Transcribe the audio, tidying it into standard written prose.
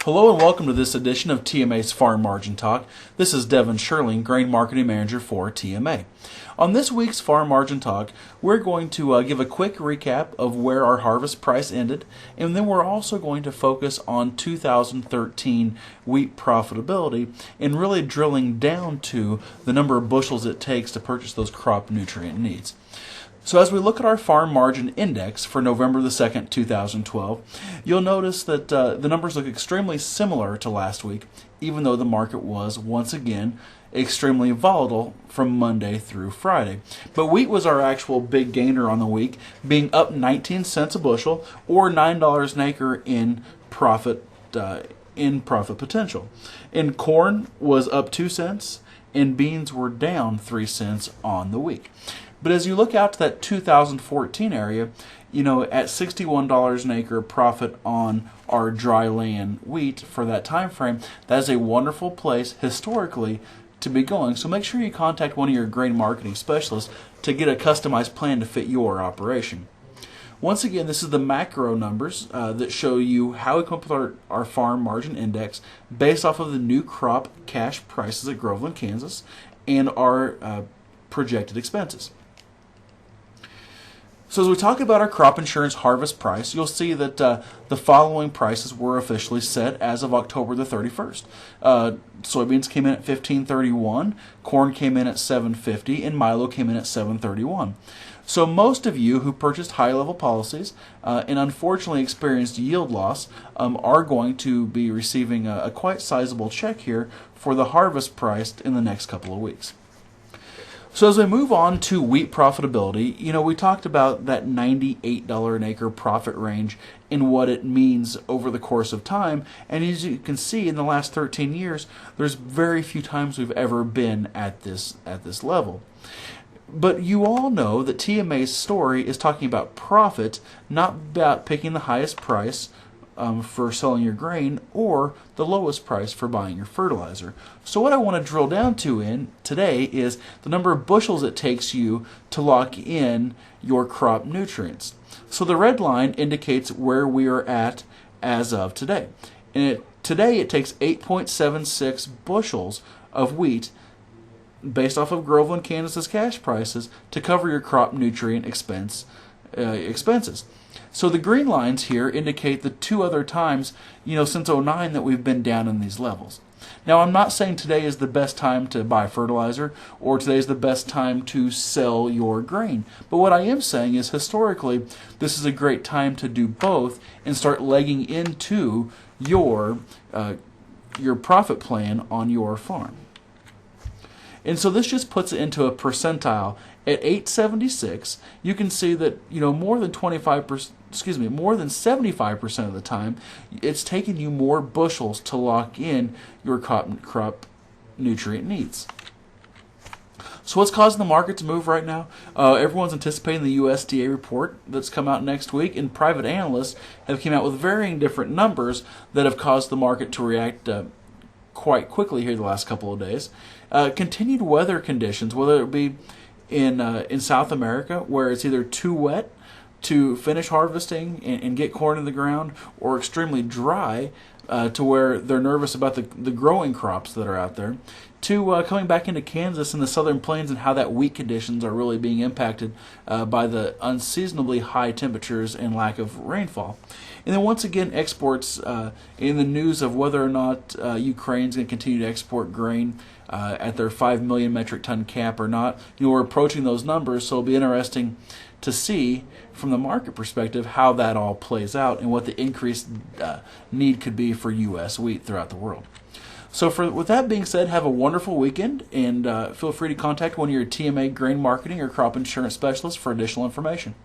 Hello and welcome to this edition of TMA's Farm Margin Talk. This is Devin Schierling, Grain Marketing Manager for TMA. On this week's Farm Margin Talk, we're going to give a quick recap of where our harvest price ended, and then we're also going to focus on 2013 wheat profitability and really drilling down to the number of bushels it takes to purchase those crop nutrient needs. So as we look at our farm margin index for November the 2nd, 2012, you'll notice that the numbers look extremely similar to last week, even though the market was, once again, extremely volatile from Monday through Friday. But wheat was our actual big gainer on the week, being up 19 cents a bushel or $9 an acre in profit potential. And corn was up 2 cents, and beans were down 3 cents on the week. But as you look out to that 2014 area, at $61 an acre profit on our dry land wheat for that time frame, that is a wonderful place historically to be going. So make sure you contact one of your grain marketing specialists to get a customized plan to fit your operation. Once again, this is the macro numbers that show you how we come up with our farm margin index based off of the new crop cash prices at Groveland, Kansas, and our projected expenses. So as we talk about our crop insurance harvest price, you'll see that the following prices were officially set as of October the 31st. Soybeans came in at $15.31, corn came in at $7.50, and milo came in at $7.31. So most of you who purchased high-level policies and unfortunately experienced yield loss are going to be receiving a quite sizable check here for the harvest price in the next couple of weeks. So as we move on to wheat profitability, we talked about that $98 an acre profit range and what it means over the course of time. And as you can see, in the last 13 years, there's very few times we've ever been at this level. But you all know that TMA's story is talking about profit, not about picking the highest price for selling your grain or the lowest price for buying your fertilizer. So what I want to drill down to today is the number of bushels it takes you to lock in your crop nutrients. So the red line indicates where we are at as of today. And today it takes 8.76 bushels of wheat based off of Groveland, Kansas's cash prices to cover your crop nutrient expenses. So the green lines here indicate the two other times, since 09 that we've been down in these levels. Now, I'm not saying today is the best time to buy fertilizer or today is the best time to sell your grain. But what I am saying is historically, this is a great time to do both and start legging into your profit plan on your farm. And so this just puts it into a percentile. At 876, you can see that more than 75% of the time, it's taking you more bushels to lock in your crop nutrient needs. So what's causing the market to move right now? Everyone's anticipating the USDA report that's come out next week, and private analysts have come out with varying different numbers that have caused the market to react quite quickly here the last couple of days. Continued weather conditions, whether it be in South America, where it's either too wet to finish harvesting and get corn in the ground, or extremely dry to where they're nervous about the growing crops that are out there, to coming back into Kansas and the southern plains and how that wheat conditions are really being impacted by the unseasonably high temperatures and lack of rainfall. And then once again, exports in the news of whether or not Ukraine's going to continue to export grain at their 5 million metric ton cap or not. We're approaching those numbers, so it'll be interesting to see from the market perspective how that all plays out and what the increased need could be for U.S. wheat throughout the world. So with that being said, have a wonderful weekend, and feel free to contact one of your TMA grain marketing or crop insurance specialists for additional information.